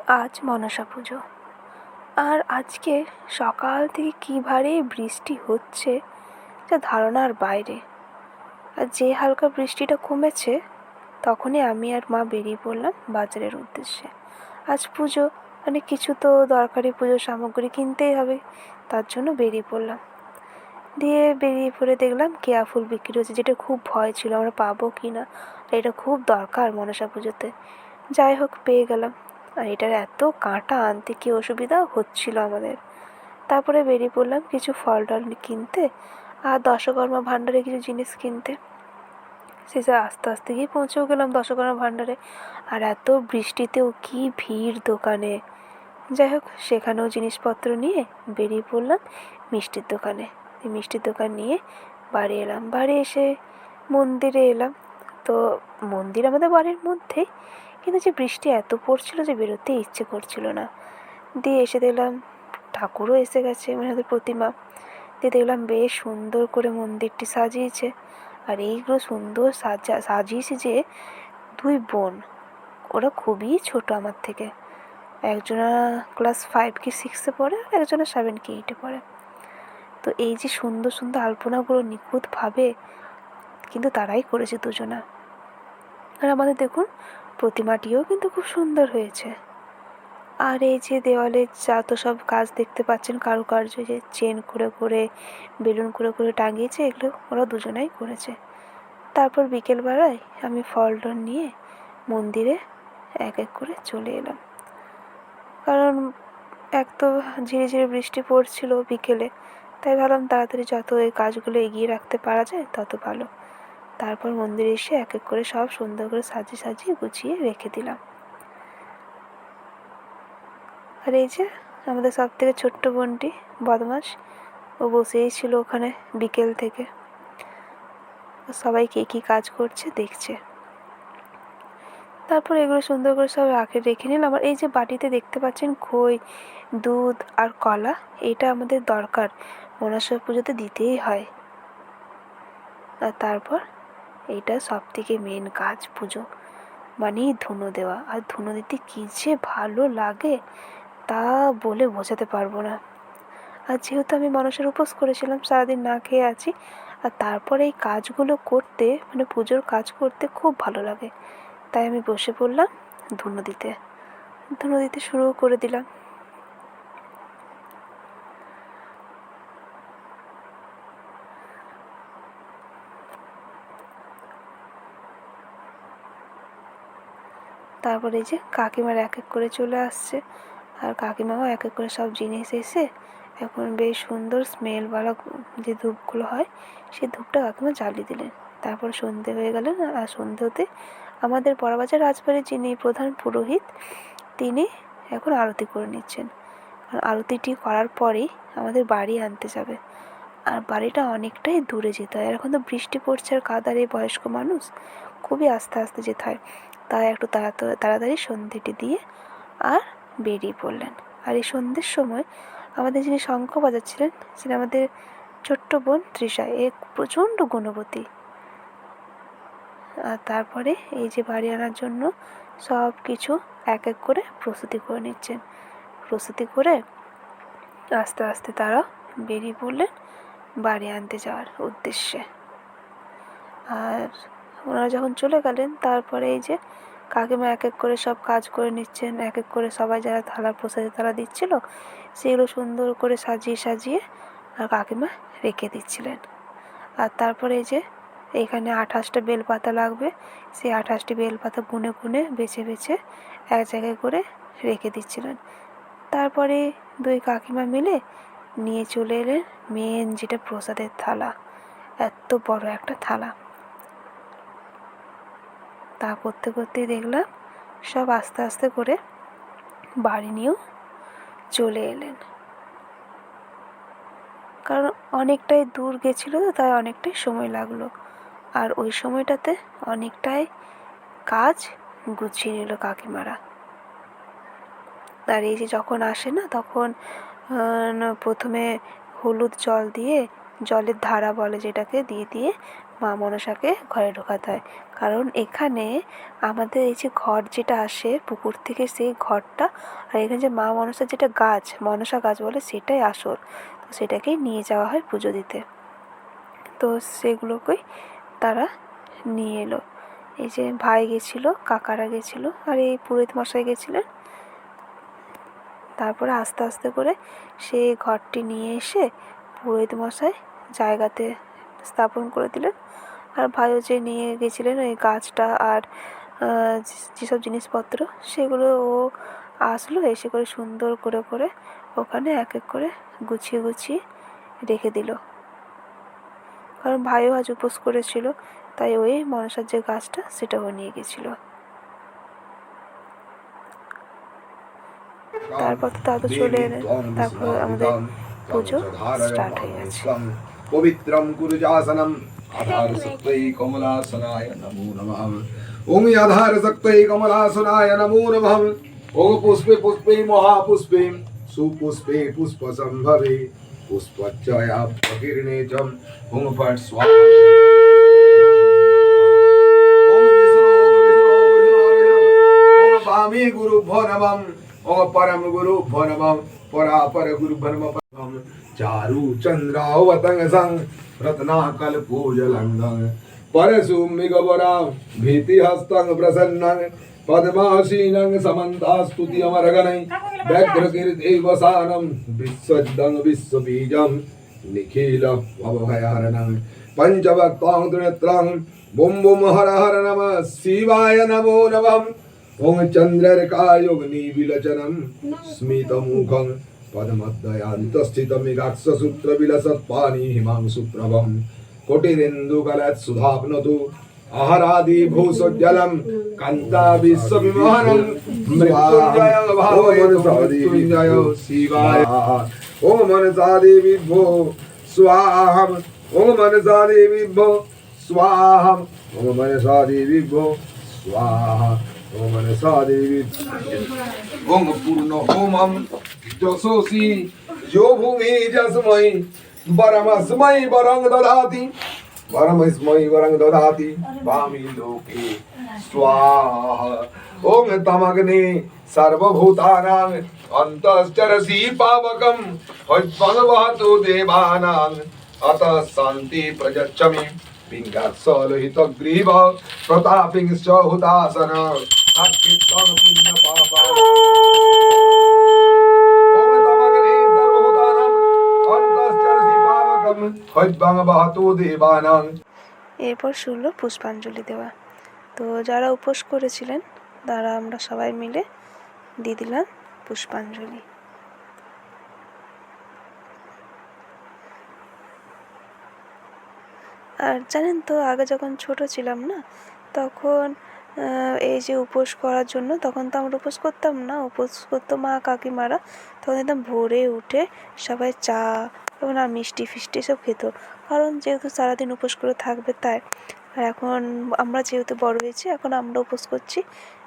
আজ মনসা পুজো। আর আজকে সকাল থেকে কী ভারে বৃষ্টি হচ্ছে, যা ধারণার বাইরে। আর যে হালকা বৃষ্টিটা কমেছে, তখনই আমি আর মা বেরিয়ে পড়লাম বাজারের উদ্দেশ্যে। আজ পুজো, মানে কিছু তো দরকারি পুজোর সামগ্রী কিনতেই হবে, তার জন্য বেরিয়ে পড়লাম। বেরিয়ে পড়ে দেখলাম কেয়া ফুল বিক্রি হচ্ছে, যেটা খুব ভয় ছিল আমরা পাবো কি না। এটা খুব দরকার মনসা পুজোতে। যাই হোক, পেয়ে গেলাম। আর এটার এত কাঁটা, আনতে কি অসুবিধা হচ্ছিল আমাদের। তারপরে বেরিয়ে পড়লাম কিছু ফল টল কিনতে আর দশকর্মা ভাণ্ডারে কিছু জিনিস কিনতে। শেষে আস্তে আস্তে গিয়ে পৌঁছেও গেলাম দশকর্মা ভাণ্ডারে। আর এত বৃষ্টিতেও কি ভিড় দোকানে। যাই হোক, সেখানেও জিনিসপত্র নিয়ে বেরিয়ে পড়লাম মিষ্টির দোকানে। মিষ্টির দোকান নিয়ে বাড়ি এলাম। বাড়ি এসে মন্দিরে এলাম। তো মন্দির আমাদের বাড়ির মধ্যেই, কিন্তু যে বৃষ্টি এত পড়ছিল যে বেরোতে ইচ্ছে করছিল না। এসে দেখলাম ঠাকুরও এসে গেছে, মানে ওদের প্রতিমা। দেখলাম বেশ সুন্দর করে মন্দিরটি সাজিয়েছে। আর এইগুলো সুন্দর সাজিয়েছে যে দুই বোন, ওরা খুবই ছোট আমার থেকে। একজনা ক্লাস 5 কি 6-এ পড়ে, আর একজনা 7 কি 8-এ পড়ে। তো এই যে সুন্দর সুন্দর আলপনাগুলো নিখুঁতভাবে কিন্তু তারাই করেছে দুজনা। আর আমাদের দেখুন প্রতিমাটিও কিন্তু খুব সুন্দর হয়েছে। আর এই যে দেওয়ালে যত সব কাজ দেখতে পাচ্ছেন, কারুকার্য, যে চেন করে করে বেলুন করে করে টাঙিয়েছে, এগুলো ওরা দুজনাই করেছে। তারপর বিকেলবেলায় আমি ফল টল নিয়ে মন্দিরে এক এক করে চলে এলাম। কারণ এক তো ঝিরে ঝিরে বৃষ্টি পড়ছিল বিকেলে, তাই ভাবলাম তাড়াতাড়ি যত এই কাজগুলো এগিয়ে রাখতে পারা যায় তত ভালো। তারপর মন্দিরে এসে এক এক করে সব সুন্দর করে সাজিয়ে সাজিয়ে গুছিয়ে রেখে দিলাম। আর এই যে আমাদের সব থেকে ছোট্ট বোনটি বদমাস, ও বসেই ছিল ওখানে বিকেল থেকে, সবাই কে কী কাজ করছে দেখছে। তারপর এগুলো সুন্দর করে সব রেখে নিলাম। আর এই যে বাটিতে দেখতে পাচ্ছেন খই, দুধ আর কলা, এটা আমাদের দরকার, মনসা পুজোতে দিতেই হয়। আর তারপর এইটা সব থেকে মেন কাজ পুজো মানেই ধুনো দেওয়া। আর ধুনো দিতে কী যে ভালো লাগে তা বলে বোঝাতে পারবো না। আর যেহেতু আমি মনসার উপোস করেছিলাম, সারাদিন না খেয়ে আছি, আর তারপরে এই কাজগুলো করতে, মানে পুজোর কাজ করতে খুব ভালো লাগে, তাই আমি বসে পড়লাম ধুনো দিতে শুরু করে দিলাম। তারপরে এই যে কাকিমার এক এক করে চলে আসছে, আর কাকিমাও এক এক করে সব জিনিস এসে এখন বেশ সুন্দর স্মেলওয়ালা যে ধূপগুলো হয়, সেই ধূপটা কাকিমা জ্বালিয়ে দিলেন। তারপর সন্ধে হয়ে গেলেন। আর সন্ধে হতে আমাদের বড়বাজার রাজবাড়ির যিনি প্রধান পুরোহিত, তিনি এখন আরতি করে নিচ্ছেন। আর আরতিটি করার পরেই আমাদের বাড়ি আনতে যাবে। আর বাড়িটা অনেকটাই দূরে যেতে হয়। এখন তো বৃষ্টি পড়ছে আর কাদারে বয়স্ক মানুষ, খুবই আস্তে আস্তে যেতে হয়। তাই একটু তাড়াতাড়ি সন্ধেটি দিয়ে আর বেরিয়ে পড়লেন। আর এই সন্ধ্যের সময় আমাদের যিনি শঙ্খ বাজাচ্ছিলেন, তিনি আমাদের ছোট্ট বোন তৃষা, এ প্রচণ্ড গুণবতী। আর তারপরে এই যে বাড়ি আনার জন্য সব কিছু এক এক করে প্রস্তুতি করে নিচ্ছেন। প্রস্তুতি করে আস্তে আস্তে তারা বেরিয়ে পড়লেন বাড়ি আনতে যাওয়ার উদ্দেশ্যে। আর ওনারা যখন চলে গেলেন, তারপরে এই যে কাকিমা এক এক করে সব কাজ করে নিচ্ছেন। এক এক করে সবাই যারা থালার প্রসাদে তারা দিচ্ছিল, সেগুলো সুন্দর করে সাজিয়ে সাজিয়ে আর কাকিমা রেখে দিচ্ছিলেন। আর তারপরে এই যে এখানে 28টা বেলপাতা লাগবে, সেই 28টি বেলপাতা গুনে গুনে বেছে বেছে এক জায়গায় করে রেখে দিচ্ছিলেন। তারপরে দুই কাকিমা মিলে নিয়ে চলে এলেন মেন যেটা প্রসাদের থালা, এত বড় একটা থালা। তা করতে করতেই দেখলাম সব আস্তে আস্তে করে বাড়ি নিয়েও চলে এলেন। কারণ অনেকটাই দূর গেছিলো তো, তাই অনেকটাই সময় লাগলো। আর ওই সময়টাতে অনেকটাই কাজ গুছিয়ে নিল কাকিমারা। আর এই যে যখন আসে না, তখন প্রথমে হলুদ জল দিয়ে জলের ধারা বলে যেটাকে, দিয়ে দিয়ে মা মনসাকে ঘরে ঢোকাতে হয়। কারণ এখানে আমাদের এই যে ঘর যেটা আসে পুকুর থেকে, সেই ঘরটা আর এখানে যে মা মনসার যেটা গাছ, মনসা গাছ বলে, সেটাই আসল। তো সেটাকেই নিয়ে যাওয়া হয় পুজো দিতে। তো সেগুলোকেই তারা নিয়ে এলো। এই যে ভাই গেছিলো, কাকারা গেছিলো, আর এই পুরোহিত মশাই গেছিলেন। তারপরে আস্তে আস্তে করে সেই ঘরটি নিয়ে এসে পুরোহিত মশাই জায়গাতে স্থাপন করে দিলেন। আর ভাইও যে নিয়ে গেছিলেন ওই গাছটা আর যেসব জিনিসপত্র, সেগুলো ও আসলো, এসে করে সুন্দর করে করে ওখানে এক এক করে গুছিয়ে গুছিয়ে রেখে দিল। কারণ ভাইও আজ উপোস করেছিল, তাই ওই মনসার যে গাছটা সেটাও নিয়ে গেছিলো। তারপর তো দাদু চলে এলেন, তারপর আমাদের পুজো স্টার্ট হয়ে গেছে। পবিত্রম কুরুজাসনম আধার সক্তৈ কমলাসনায় নমো নমঃ। ওং আধার সক্তৈ কমলাসনায় নমো নমঃ। ওং পুষ্পে পুষ্পে মহাপুষ্পে সুপুষ্পে পুষ্পসম্ভবে পুষ্পচ্চয়া প্রকীর্ণে চ ওং ফট স্বাহা। ওং বিষ্ণু ওং বামে গুরুভ্যো নমঃ। ओम परम गुरु भनमम परापर गुरु भनमम चारु चंद्रावतंग संग रत्नाकल पूजलंगं परशुमिगवरा भीति हस्तंग प्रसन्नं पद्मासीनं समन्तास्तुति अमरगणै व्यग्रकीर्तिवसानं विश्वदं विश्वबीजं निखिल भवभयहरणं पंचवक्तां त्रिनेत्रं बुम बुम हर हर नमः शिवाय नमो नमः। ओं चंद्रर्कायोगनी विलचनं स्मितमुखं पद्मद्वयान्तस्थितमिगाक्षसूत्र विलसत्पाणि हिमांशुप्रभं कोटिरेन्दुकलत्सुधाप्नतु अहरादिभूषोज्ज्वलं कान्ता विश्वविमोहनं मृत्युञ्जय भावमनुसादिमृत्युञ्जय शिवाय। ओं मनसादेवीभ्यो स्वाहा। ओं मनसादेवीभ्यो स्वाहा। ओं मनसादेवीभ्यो स्वाहा। ओम मनसा देवी ओम पूर्ण होमम जसोसी यो भूमि जस्मै परमस्मै वरं ददाति परमस्मै वरं ददाति वामी लोके स्वाहा। ओम तमग्ने सर्वभूतानां अन्तश्चरसि पावकं हज्वंवहतु देवानां अतः शान्ति प्रयच्छमि पिङ्गत्सलोहितग्रीव प्रतापिंश्च हुतासन अक्षितं पुण्य पापा। ओम तमग्ने सर्वभूतानां अन्तश्चरसि पावकं हज्वंवहतु देवानां। এরপর শুনলো পুষ্পাঞ্জলি দেওয়া। তো যারা উপোস করেছিলেন তারা আমরা সবাই মিলে দিয়ে দিলাম পুষ্পাঞ্জলি। আর জানেন তো, আগে যখন ছোট ছিলাম না, তখন এই যে উপোস করার জন্য, তখন তো আমরা উপোস করতাম না, উপোস করতো মা কাকিমারা। তখন একদম ভোরে উঠে সবাই চা এবং আর মিষ্টি ফিষ্টি সব খেত, কারণ যেহেতু সারাদিন উপোস করে থাকবে তাই। আর এখন আমরা যেহেতু বড় হয়েছি, এখন আমরা উপোস করছি,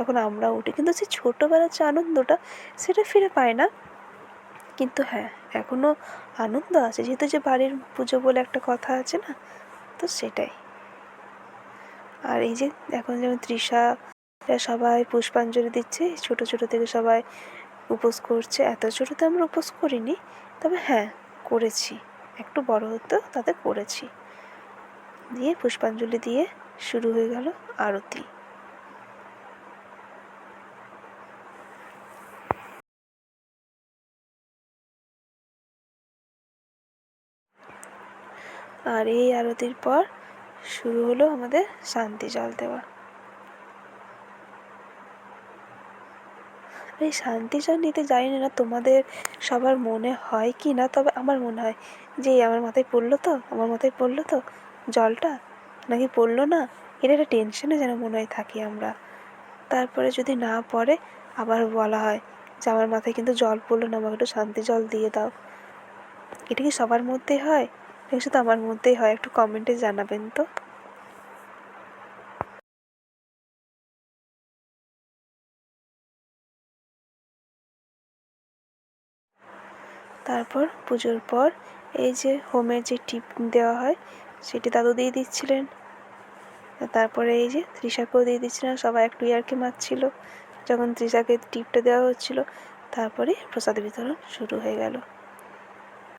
এখন আমরা উঠি, কিন্তু সেই ছোটোবেলার যে আনন্দটা সেটা ফিরে পাই না। কিন্তু হ্যাঁ, এখনও আনন্দ আছে, যেহেতু যে বাড়ির পুজো বলে একটা কথা আছে না, তো সেটাই। আর এই যে এখন যেমন তৃষা সবাই পুষ্পাঞ্জলি দিচ্ছে, ছোটো ছোটো থেকে সবাই উপোস করছে। এত ছোটোতে আমরা উপোস করিনি, তবে হ্যাঁ করেছি, একটু বড় হতো তাতে করেছি। দিয়ে পুষ্পাঞ্জলি দিয়ে শুরু হয়ে গেল আরতি। আর এই আরতির পর শুরু হলো আমাদের শান্তি জল দেওয়া। এই শান্তি জল নিতে জানি না তোমাদের সবার মনে হয় কি না, তবে আমার মনে হয় যে আমার মাথায় পড়লো তো, আমার মাথায় পড়লো তো জলটা, নাকি পড়লো না, এটা একটা টেনশনে যেন মনে হয় থাকি আমরা। তারপরে যদি না পড়ে আবার বলা হয় যে আমার মাথায় কিন্তু জল পড়লো না, আমাকে একটু শান্তি জল দিয়ে দাও। এটা কি সবার মধ্যেই হয় নাকি শুধু আমার মধ্যেই হয়? একটু কমেন্টে জানাবেন তো। তারপর পুজোর পর এই যে হোমের যে টিপ দেওয়া হয় সেটি দাদু দিয়ে দিচ্ছিলেন। তারপরে এই যে তৃষাকেও দিয়ে দিচ্ছিলেন, সবাই একটু ইয়ার্কি মারছিল যখন তৃষাকে টিপটা দেওয়া হচ্ছিল। তারপরে প্রসাদ বিতরণ শুরু হয়ে গেল।